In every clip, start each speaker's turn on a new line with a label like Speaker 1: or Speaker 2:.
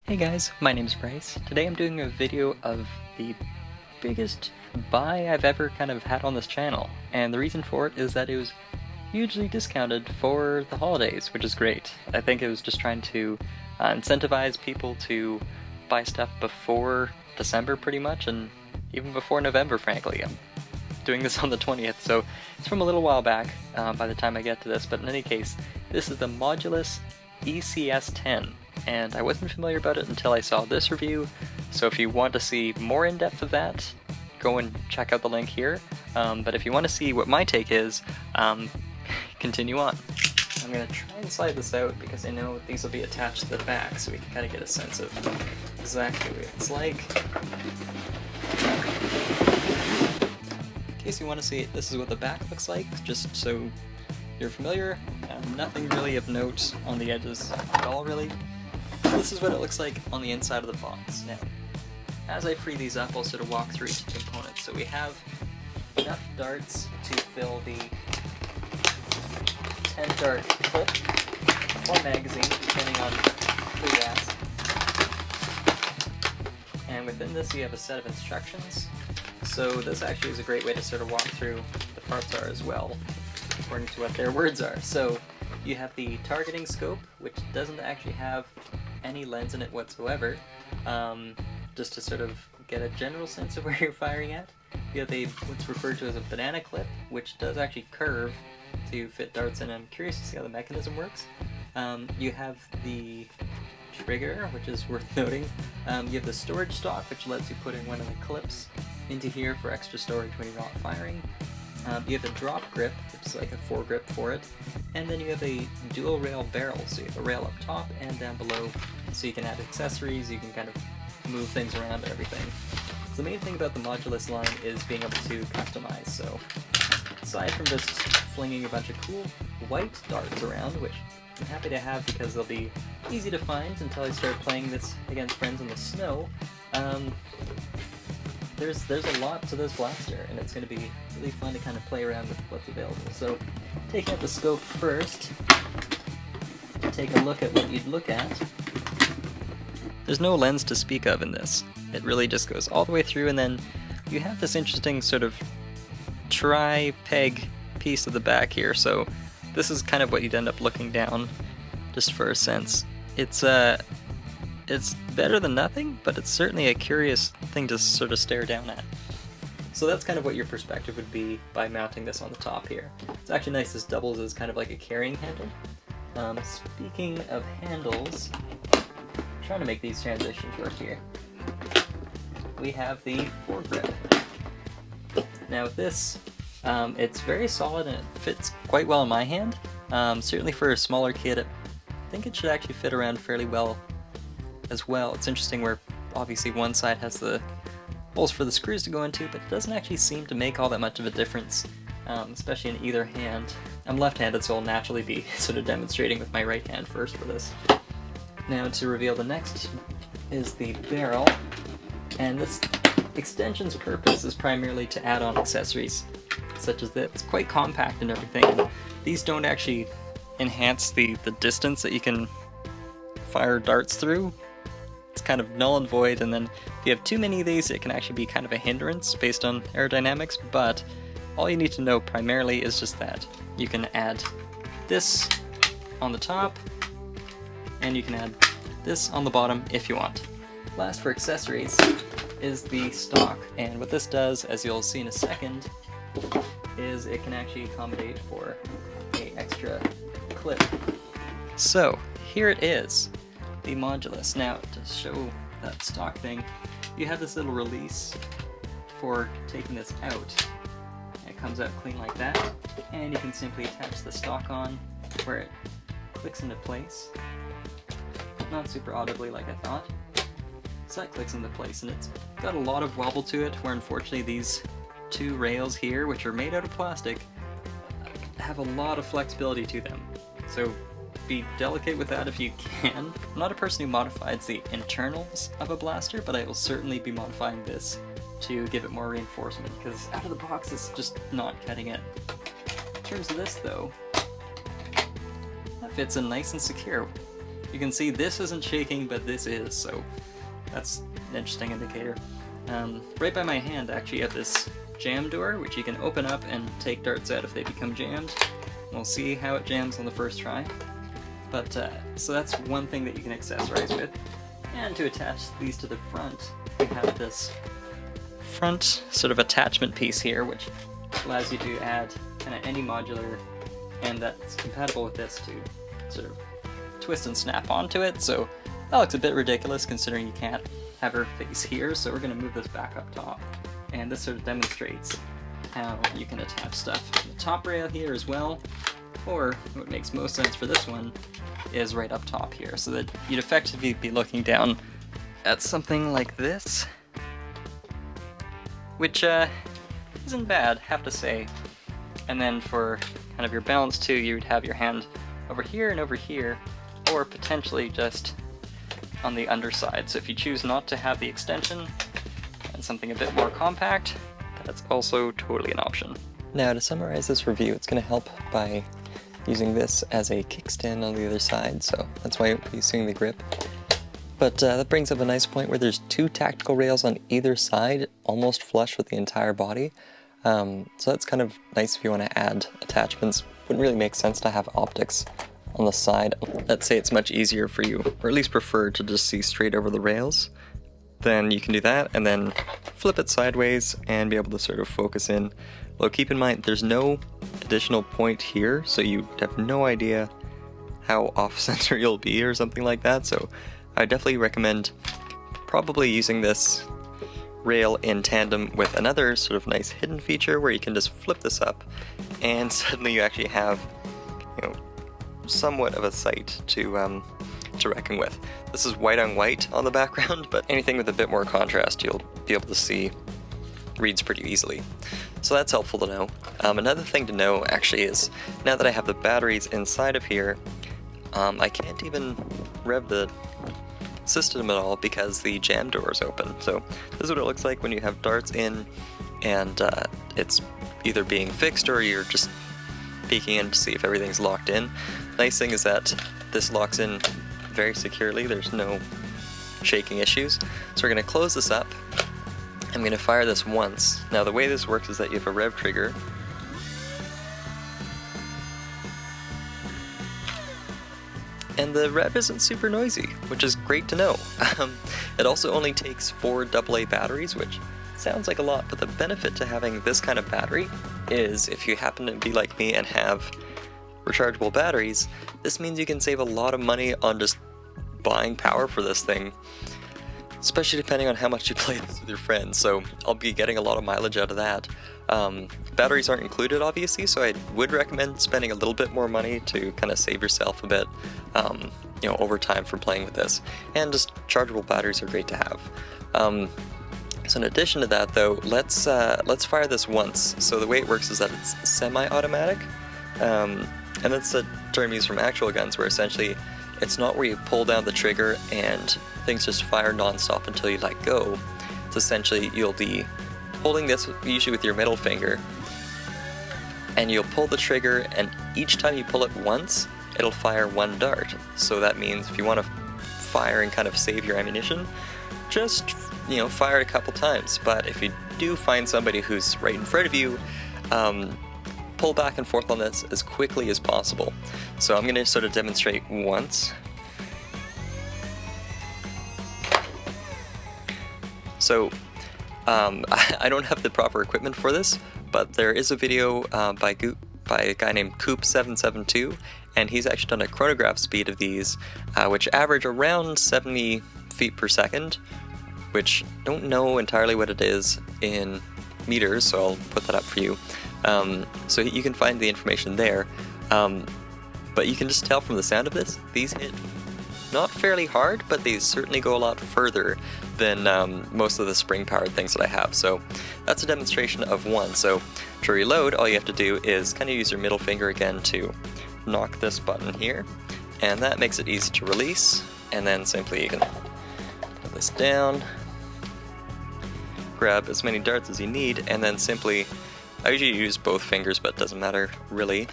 Speaker 1: Hey guys, my name's Bryce. Today I'm doing a video of the biggest buy I've ever kind of had on this channel, and the reason for it is that it was hugely discounted for the holidays, which is great. I think it was just trying to incentivize people to buy stuff before December pretty much, and even before November frankly. I'm doing this on the 20th, so it's from a little while back by the time I get to this, but in any case, this is the Modulus ECS-10. And I wasn't familiar about it until I saw this review, so if you want to see more in depth of that, go and check out the link here. But if you want to see what my take is, continue on. I'm going to try and slide this out because I know these will be attached to the back, so we can kind of get a sense of exactly what it's like. In case you want to see it, this is what the back looks like, just so you're familiar. Nothing really of note on the edges at all, really. This is what it looks like on the inside of the box. Now, as I free these up, I'll sort of walk through each component. So we have enough darts to fill the 10 dart clip or magazine, depending on who you ask. And within this you have a set of instructions. So this actually is a great way to sort of walk through the parts are as well, according to what their words are. So you have the targeting scope, which doesn't actually have any lens in it whatsoever, just to sort of get a general sense of where you're firing at. You have what's referred to as a banana clip, which does actually curve to fit darts in. I'm curious to see how the mechanism works. You have the trigger, which is worth noting. You have the storage stock, which lets you put in one of the clips into here for extra storage when you're not firing. You have the drop grip, which is like a foregrip for it, and then you have a dual rail barrel, so you have a rail up top and down below, so you can add accessories, you can kind of move things around and everything. So the main thing about the Modulus line is being able to customize, so aside from just flinging a bunch of cool white darts around, which I'm happy to have because they'll be easy to find until I start playing this against friends in the snow, there's a lot to this blaster, and it's going to be really fun to kind of play around with what's available. So, taking out the scope first, take a look at what you'd look at. There's no lens to speak of in this. It really just goes all the way through, and then you have this interesting sort of tri-peg piece of the back here. So, this is kind of what you'd end up looking down, just for a sense. It's better than nothing, but it's certainly a curious thing to sort of stare down at. So that's kind of what your perspective would be by mounting this on the top here. It's actually nice, this doubles as kind of like a carrying handle. Speaking of handles, I'm trying to make these transitions work here. We have the foregrip. Now with this, it's very solid and it fits quite well in my hand. Certainly for a smaller kid, I think it should actually fit around fairly well as well. It's interesting where obviously one side has the holes for the screws to go into, but it doesn't actually seem to make all that much of a difference, especially in either hand. I'm left-handed, so I'll naturally be sort of demonstrating with my right hand first for this. Now to reveal the next is the barrel, and this extension's purpose is primarily to add on accessories, such as this. It's quite compact and everything, and these don't actually enhance the distance that you can fire darts through. It's kind of null and void, and then if you have too many of these, it can actually be kind of a hindrance based on aerodynamics, but all you need to know primarily is just that. You can add this on the top, and you can add this on the bottom if you want. Last for accessories is the stock, and what this does, as you'll see in a second, is it can actually accommodate for an extra clip. So, here it is. The Modulus. Now, to show that stock thing, you have this little release for taking this out. It comes out clean like that, and you can simply attach the stock on where it clicks into place. Not super audibly like I thought. So that clicks into place, and it's got a lot of wobble to it, where unfortunately these two rails here, which are made out of plastic, have a lot of flexibility to them. So be delicate with that if you can. I'm not a person who modifies the internals of a blaster, but I will certainly be modifying this to give it more reinforcement, because out of the box it's just not cutting it. In terms of this though, that fits in nice and secure. You can see this isn't shaking, but this is, so that's an interesting indicator. Right by my hand, actually, you have this jam door, which you can open up and take darts out if they become jammed. We'll see how it jams on the first try. But, so that's one thing that you can accessorize with. And to attach these to the front, we have this front sort of attachment piece here, which allows you to add kind of any modular, and that's compatible with this to sort of twist and snap onto it. So that looks a bit ridiculous considering you can't have her face here, so we're going to move this back up top. And this sort of demonstrates how you can attach stuff to the top rail here as well, or what makes most sense for this one is right up top here, so that you'd effectively be looking down at something like this, which isn't bad, have to say. And then for kind of your balance too, you would have your hand over here and over here, or potentially just on the underside. So if you choose not to have the extension and something a bit more compact, that's also totally an option. Now to summarize this review, it's going to help by using this as a kickstand on the other side, so that's why I'm using the grip. But that brings up a nice point where there's two tactical rails on either side, almost flush with the entire body. So that's kind of nice if you want to add attachments. Wouldn't really make sense to have optics on the side. Let's say it's much easier for you, or at least preferred, to just see straight over the rails. Then you can do that and then flip it sideways and be able to sort of focus in. Although keep in mind there's no additional point here, so you have no idea how off-center you'll be or something like that. So I definitely recommend probably using this rail in tandem with another sort of nice hidden feature where you can just flip this up and suddenly you actually have, you know, somewhat of a sight to reckon with. This is white on white on the background, but anything with a bit more contrast you'll be able to see reads pretty easily. So that's helpful to know. Another thing to know actually is, now that I have the batteries inside of here, I can't even rev the system at all because the jam door is open. So this is what it looks like when you have darts in and it's either being fixed or you're just peeking in to see if everything's locked in. Nice thing is that this locks in very securely, there's no shaking issues. So we're going to close this up. I'm going to fire this once. Now the way this works is that you have a rev trigger. And the rev isn't super noisy, which is great to know. It also only takes 4 AA batteries, which sounds like a lot, but the benefit to having this kind of battery is if you happen to be like me and have rechargeable batteries, this means you can save a lot of money on just buying power for this thing, especially depending on how much you play this with your friends, so I'll be getting a lot of mileage out of that. Batteries aren't included obviously, so I would recommend spending a little bit more money to kind of save yourself a bit, you know, over time for playing with this, and just chargeable batteries are great to have. So in addition to that though, let's fire this once. So the way it works is that it's semi-automatic, and that's a term used from actual guns where essentially it's not where you pull down the trigger and things just fire non-stop until you let go. It's essentially you'll be holding this usually with your middle finger and you'll pull the trigger, and each time you pull it once it'll fire 1 dart. So that means if you want to fire and kind of save your ammunition, just, you know, fire it a couple times. But if you do find somebody who's right in front of you, pull back and forth on this as quickly as possible. So I'm going to sort of demonstrate once. So I don't have the proper equipment for this, but there is a video by a guy named Coop772, and he's actually done a chronograph speed of these, which average around 70 feet per second, which don't know entirely what it is in meters, so I'll put that up for you. So you can find the information there, but you can just tell from the sound of this, these hit not fairly hard, but they certainly go a lot further than most of the spring-powered things that I have. So that's a demonstration of one. So to reload, all you have to do is kind of use your middle finger again to knock this button here, and that makes it easy to release, and then simply you can put this down, grab as many darts as you need, and then simply, I usually use both fingers, but it doesn't matter really,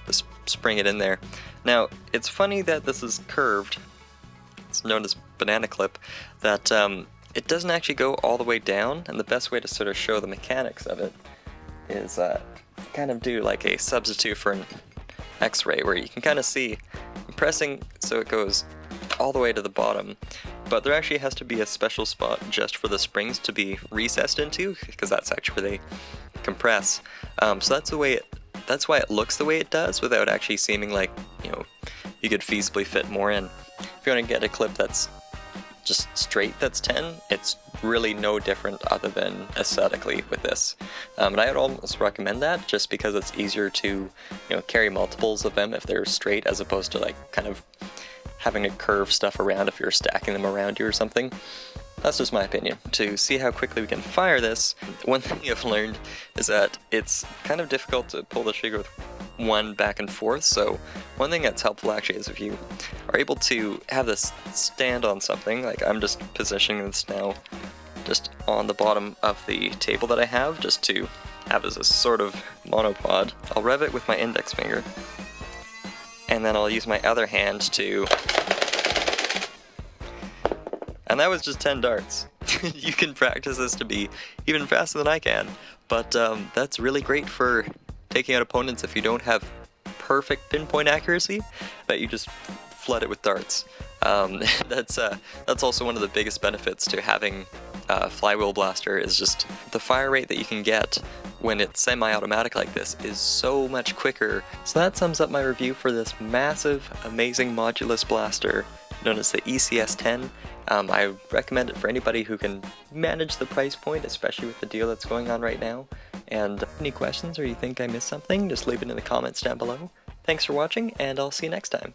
Speaker 1: just spring it in there. Now, it's funny that this is curved, it's known as banana clip, that it doesn't actually go all the way down, and the best way to sort of show the mechanics of it is kind of do like a substitute for an X-ray, where you can kind of see I'm pressing so it goes all the way to the bottom, but there actually has to be a special spot just for the springs to be recessed into, because that's actually where they compress. So that's why it looks the way it does, without actually seeming like, you know, you could feasibly fit more in. If you want to get a clip that's just straight that's 10, it's really no different other than aesthetically with this. And I would almost recommend that, just because it's easier to, you know, carry multiples of them if they're straight, as opposed to like kind of having to curve stuff around if you're stacking them around you or something. That's just my opinion. To see how quickly we can fire this, one thing I've learned is that it's kind of difficult to pull the trigger with one back and forth, so one thing that's helpful actually is if you are able to have this stand on something, like I'm just positioning this now just on the bottom of the table that I have, just to have as a sort of monopod. I'll rev it with my index finger, and then I'll use my other hand to... And that was just 10 darts. You can practice this to be even faster than I can, but that's really great for taking out opponents if you don't have perfect pinpoint accuracy, that you just flood it with darts. That's also one of the biggest benefits to having a flywheel blaster, is just the fire rate that you can get when it's semi-automatic like this is so much quicker. So that sums up my review for this massive, amazing Modulus blaster known as the ECS-10. I recommend it for anybody who can manage the price point, especially with the deal that's going on right now. And any questions or you think I missed something, just leave it in the comments down below. Thanks for watching, and I'll see you next time.